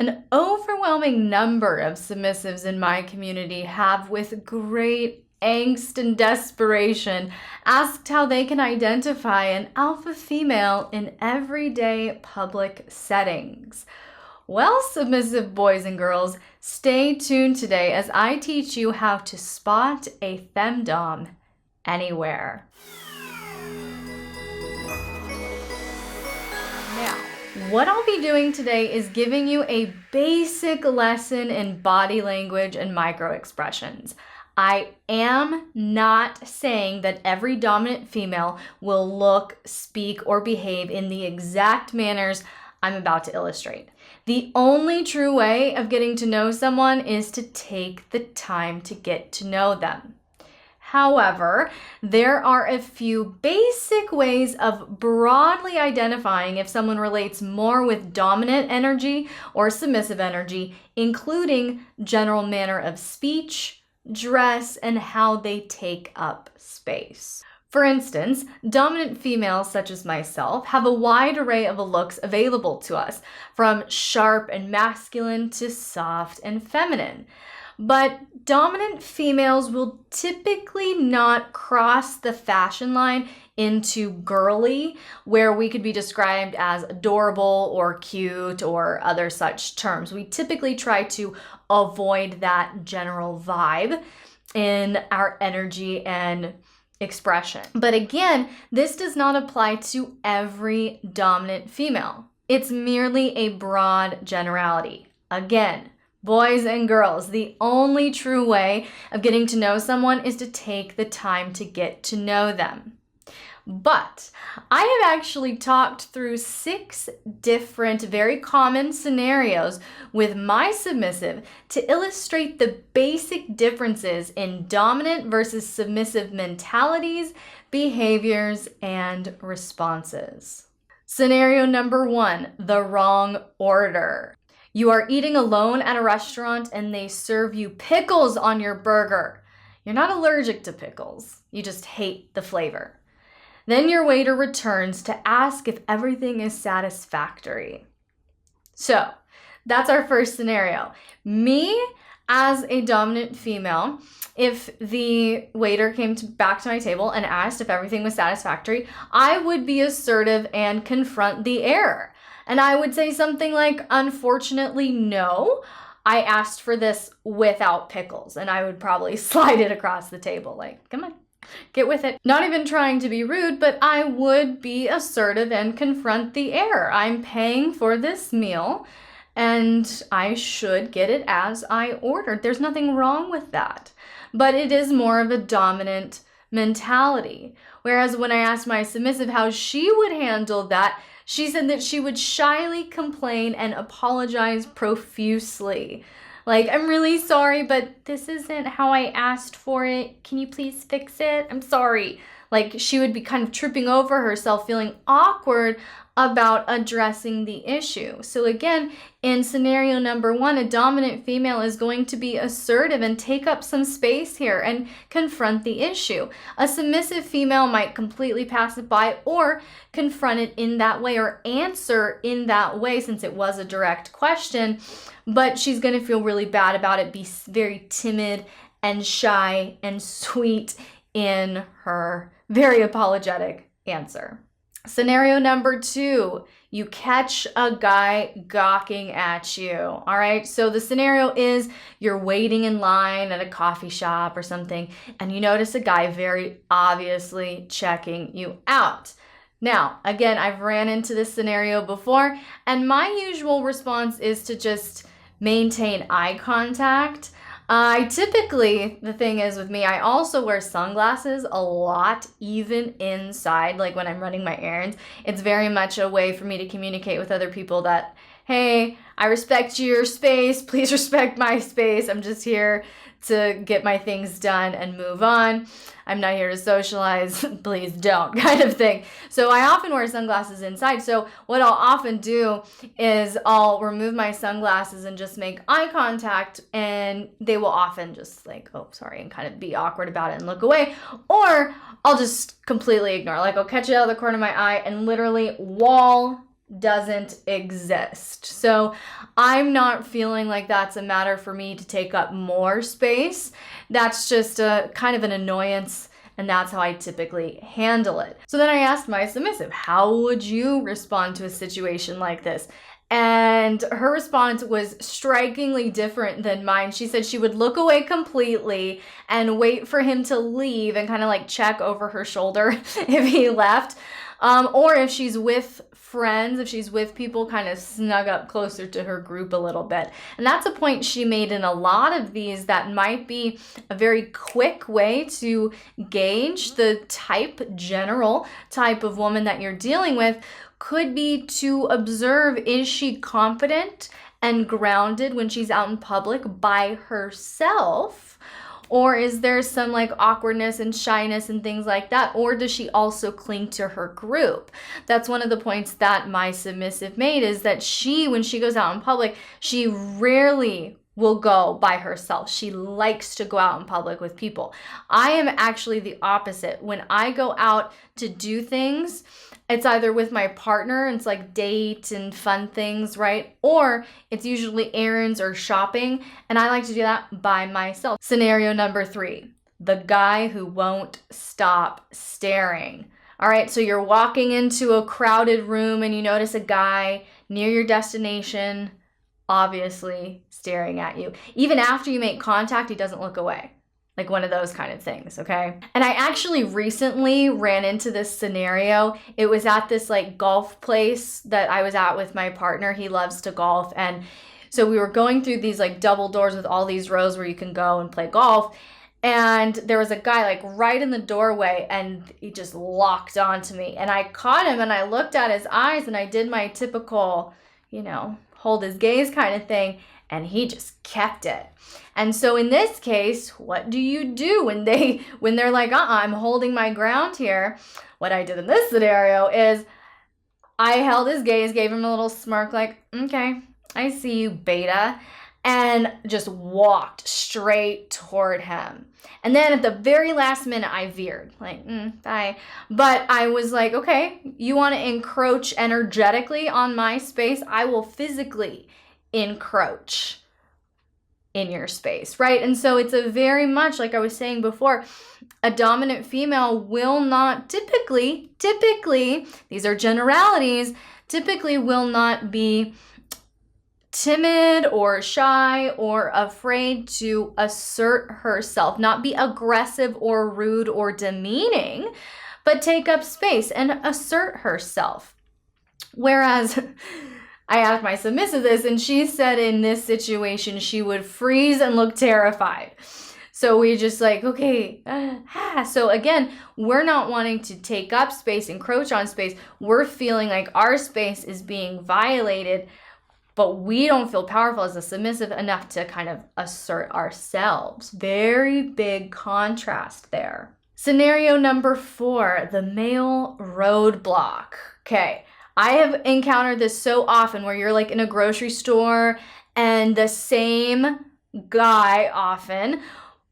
An overwhelming number of submissives in my community have, with great angst and desperation, asked how they can identify an alpha female in everyday public settings. Well, submissive boys and girls, stay tuned today as I teach you how to spot a FemDom anywhere. Now, what I'll be doing today is giving you a basic lesson in body language and microexpressions. I am not saying that every dominant female will look, speak, or behave in the exact manners I'm about to illustrate. The only true way of getting to know someone is to take the time to get to know them. However, there are a few basic ways of broadly identifying if someone relates more with dominant energy or submissive energy, including general manner of speech, dress, and how they take up space. For instance, dominant females such as myself have a wide array of looks available to us, from sharp and masculine to soft and feminine. But dominant females will typically not cross the fashion line into girly, where we could be described as adorable or cute or other such terms. We typically try to avoid that general vibe in our energy and expression. But again, this does not apply to every dominant female. It's merely a broad generality. Again, boys and girls, the only true way of getting to know someone is to take the time to get to know them. But I have actually talked through 6 different, very common scenarios with my submissive to illustrate the basic differences in dominant versus submissive mentalities, behaviors, and responses. Scenario number 1, the wrong order. You are eating alone at a restaurant and they serve you pickles on your burger. You're not allergic to pickles, you just hate the flavor. Then your waiter returns to ask if everything is satisfactory. So that's our first scenario. Me, as a dominant female, if the waiter came back to my table and asked if everything was satisfactory, I would be assertive and confront the error. And I would say something like, unfortunately, no, I asked for this without pickles. And I would probably slide it across the table like, come on. Get with it. Not even trying to be rude, but I would be assertive and confront the error. I'm paying for this meal and I should get it as I ordered. There's nothing wrong with that. But it is more of a dominant mentality. Whereas when I asked my submissive how she would handle that, she said that she would shyly complain and apologize profusely. Like, I'm really sorry, but this isn't how I asked for it. Can you please fix it? I'm sorry. Like, she would be kind of tripping over herself, feeling awkward about addressing the issue. So again, in scenario number 1, a dominant female is going to be assertive and take up some space here and confront the issue. A submissive female might completely pass it by or confront it in that way or answer in that way since it was a direct question, but she's going to feel really bad about it, be very timid and shy and sweet in her very apologetic answer. Scenario number 2, you catch a guy gawking at you. All right, so the scenario is you're waiting in line at a coffee shop or something, and you notice a guy very obviously checking you out. Now, again, I've ran into this scenario before, and my usual response is to just maintain eye contact. The thing is with me, I also wear sunglasses a lot, even inside, like when I'm running my errands. It's very much a way for me to communicate with other people that, hey, I respect your space, please respect my space. I'm just here to get my things done and move on. I'm not here to socialize, please don't, kind of thing. So I often wear sunglasses inside. So what I'll often do is I'll remove my sunglasses and just make eye contact, and they will often just like, oh, sorry, and kind of be awkward about it and look away. Or I'll just completely ignore, like I'll catch it out of the corner of my eye and literally wall doesn't exist. So I'm not feeling like that's a matter for me to take up more space. That's just a kind of an annoyance, and that's how I typically handle it. So then I asked my submissive, how would you respond to a situation like this? And her response was strikingly different than mine. She said she would look away completely and wait for him to leave and kind of like check over her shoulder if he left. Or if she's with friends, if she's with people, kind of snug up closer to her group a little bit. And that's a point she made in a lot of these that might be a very quick way to gauge the general type of woman that you're dealing with. Could be to observe, is she confident and grounded when she's out in public by herself? Or is there some like awkwardness and shyness and things like that? Or does she also cling to her group? That's one of the points that my submissive made, is that when she goes out in public, she rarely will go by herself. She likes to go out in public with people. I am actually the opposite. When I go out to do things, it's either with my partner, and it's like date and fun things, right? Or it's usually errands or shopping, and I like to do that by myself. Scenario number 3, the guy who won't stop staring. All right, so you're walking into a crowded room and you notice a guy near your destination, obviously staring at you. Even after you make contact, he doesn't look away. Like one of those kind of things, okay? And I actually recently ran into this scenario. It was at this like golf place that I was at with my partner. He loves to golf. And so we were going through these like double doors with all these rows where you can go and play golf. And there was a guy like right in the doorway, and he just locked onto me. And I caught him and I looked at his eyes and I did my typical, hold his gaze kind of thing. And he just kept it. And so in this case, what do you do when they're like, I'm holding my ground here? What I did in this scenario is I held his gaze, gave him a little smirk like, okay, I see you, beta, and just walked straight toward him. And then at the very last minute, I veered, like, bye. But I was like, okay, you want to encroach energetically on my space? I will physically encroach in your space, right? And so it's a very much, like I was saying before, a dominant female will not typically, these are generalities, typically will not be timid or shy or afraid to assert herself, not be aggressive or rude or demeaning, but take up space and assert herself. Whereas I asked my submissive this, and she said in this situation, she would freeze and look terrified. So we just like, okay. So again, we're not wanting to take up space, encroach on space. We're feeling like our space is being violated, but we don't feel powerful as a submissive enough to kind of assert ourselves. Very big contrast there. Scenario number 4, the male roadblock. Okay. I have encountered this so often where you're like in a grocery store and the same guy often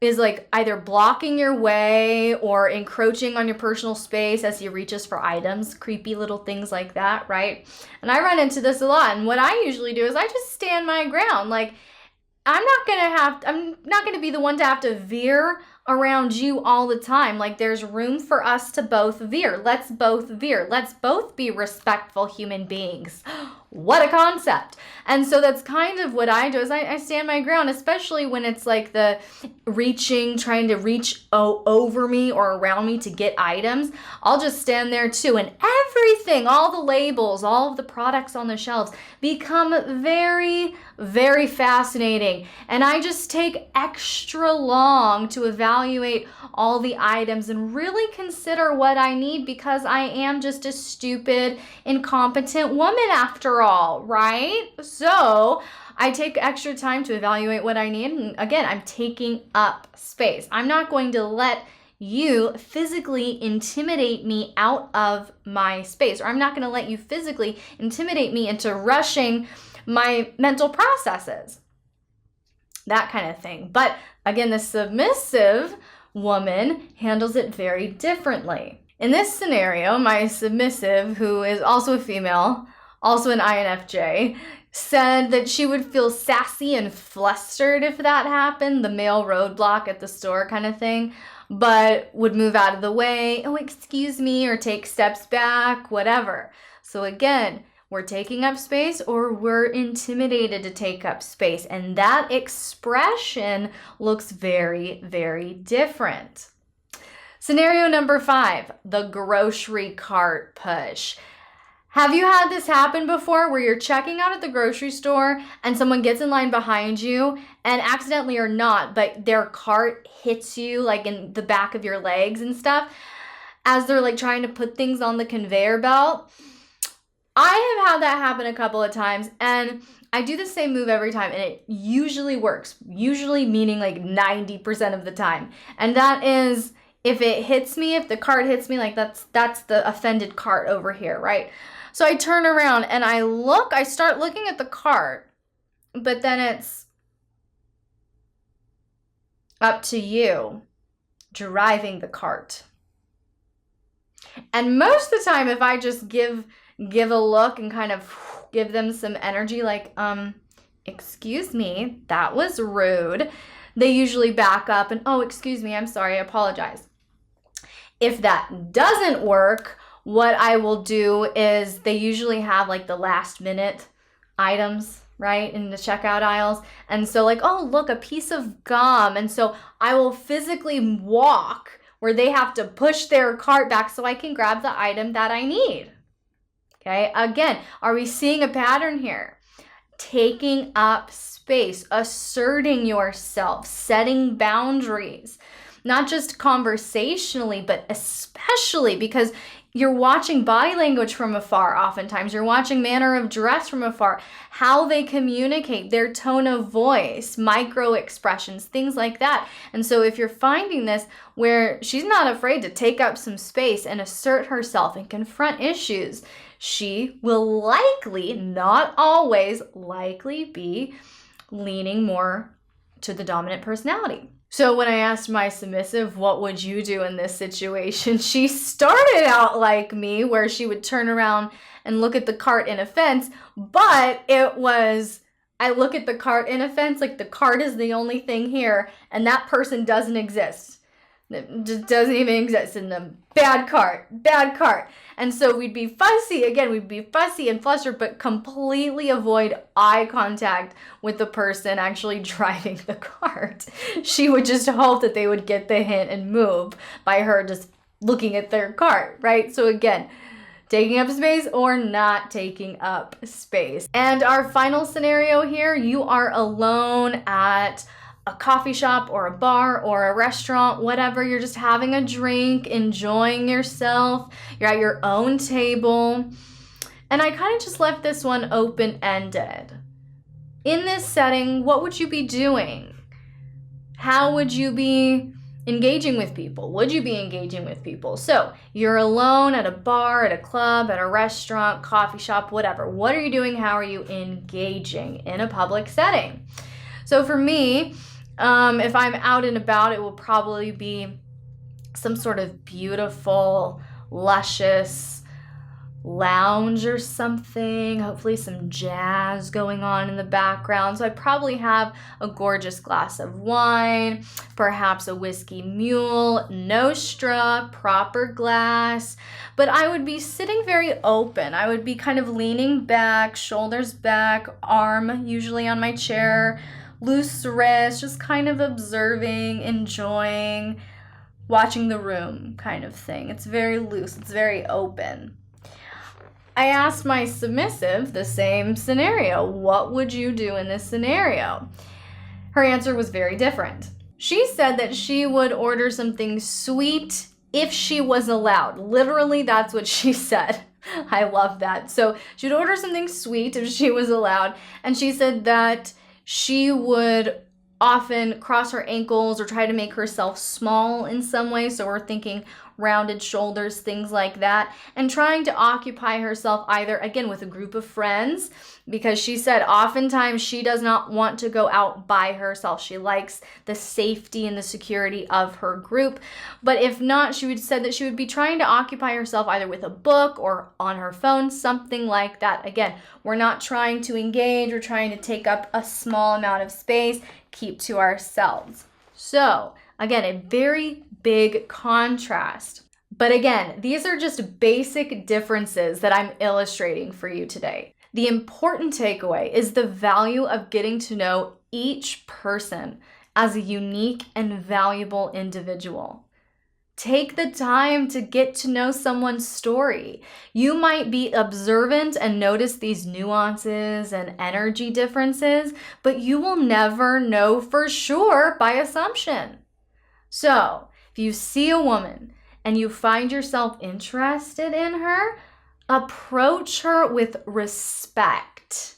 is like either blocking your way or encroaching on your personal space as he reaches for items, creepy little things like that, right? And I run into this a lot. And what I usually do is I just stand my ground. Like, I'm not gonna be the one to have to veer around you all the time. Like, there's room for us to both veer. Let's both veer. Let's both be respectful human beings. What a concept. And so that's kind of what I do, is I stand my ground, especially when it's like the trying to reach over me or around me to get items. I'll just stand there too. And everything, all the labels, all of the products on the shelves become very, very fascinating. And I just take extra long to evaluate all the items and really consider what I need, because I am just a stupid, incompetent woman after all, right? So I take extra time to evaluate what I need. And again, I'm taking up space. I'm not going to let you physically intimidate me out of my space, or I'm not going to let you physically intimidate me into rushing my mental processes, that kind of thing. But again, the submissive woman handles it very differently. In this scenario, my submissive, who is also a female, also an INFJ, said that she would feel sassy and flustered if that happened, the male roadblock at the store kind of thing, but would move out of the way, oh, excuse me, or take steps back, whatever. So again, we're taking up space or we're intimidated to take up space. And that expression looks very, very different. Scenario number 5, the grocery cart push. Have you had this happen before where you're checking out at the grocery store and someone gets in line behind you and accidentally or not, but their cart hits you like in the back of your legs and stuff as they're like trying to put things on the conveyor belt? I have had that happen a couple of times, and I do the same move every time, and it usually works, usually meaning like 90% of the time. And that is, if it hits me, if the cart hits me, like that's the offended cart over here, right? So I turn around and I start looking at the cart, but then it's up to you driving the cart. And most of the time, if I just give a look and kind of give them some energy, like, excuse me, that was rude, they usually back up and, oh, excuse me, I'm sorry, I apologize. If that doesn't work, what I will do is they usually have like the last minute items, right, in the checkout aisles. And so like, oh, look, a piece of gum. And so I will physically walk where they have to push their cart back so I can grab the item that I need. Okay, again, are we seeing a pattern here? Taking up space, asserting yourself, setting boundaries, not just conversationally, but especially because you're watching body language from afar oftentimes. You're watching manner of dress from afar, how they communicate, their tone of voice, micro expressions, things like that. And so if you're finding this where she's not afraid to take up some space and assert herself and confront issues, she will likely, not always, likely be leaning more to the dominant personality. So when I asked my submissive, what would you do in this situation? She started out like me, where she would turn around and look at the cart in offense, but it was, I look at the cart in offense, like the cart is the only thing here, and that person doesn't exist. It just doesn't even exist in them. Bad cart. And so we'd be fussy and flustered, but completely avoid eye contact with the person actually driving the cart. She would just hope that they would get the hint and move by her just looking at their cart, right? So again, taking up space or not taking up space. And our final scenario here, you are alone at a coffee shop or a bar or a restaurant, whatever. You're just having a drink, enjoying yourself. You're at your own table. And I kind of just left this one open-ended. In this setting, what would you be doing? How would you be engaging with people? Would you be engaging with people? So you're alone at a bar, at a club, at a restaurant, coffee shop, whatever. What are you doing? How are you engaging in a public setting? So for me, if I'm out and about, it will probably be some sort of beautiful, luscious lounge or something, hopefully some jazz going on in the background. So I probably have a gorgeous glass of wine, perhaps a whiskey mule, Nostra, proper glass, but I would be sitting very open. I would be kind of leaning back, shoulders back, arm usually on my chair, loose wrist, just kind of observing, enjoying, watching the room kind of thing. It's very loose, it's very open. I asked my submissive the same scenario. What would you do in this scenario? Her answer was very different. She said that she would order something sweet if she was allowed. Literally, that's what she said. I love that. So she'd order something sweet if she was allowed. And she said that she would often cross her ankles or try to make herself small in some way. So we're thinking rounded shoulders, things like that, and trying to occupy herself either, again, with a group of friends, because she said oftentimes she does not want to go out by herself. She likes the safety and the security of her group. But if not, she would said that she would be trying to occupy herself either with a book or on her phone, something like that. Again, we're not trying to engage, we're trying to take up a small amount of space, keep to ourselves. So, again, a very big contrast. But again, these are just basic differences that I'm illustrating for you today. The important takeaway is the value of getting to know each person as a unique and valuable individual. Take the time to get to know someone's story. You might be observant and notice these nuances and energy differences, but you will never know for sure by assumption. So, if you see a woman and you find yourself interested in her, approach her with respect.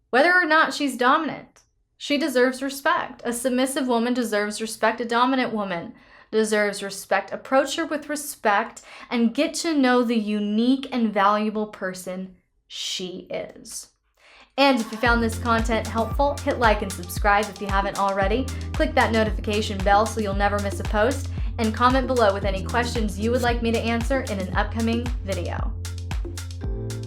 Whether or not she's dominant, she deserves respect. A submissive woman deserves respect. A dominant woman deserves respect. Approach her with respect and get to know the unique and valuable person she is. And if you found this content helpful, hit like and subscribe if you haven't already. Click that notification bell so you'll never miss a post, and comment below with any questions you would like me to answer in an upcoming video.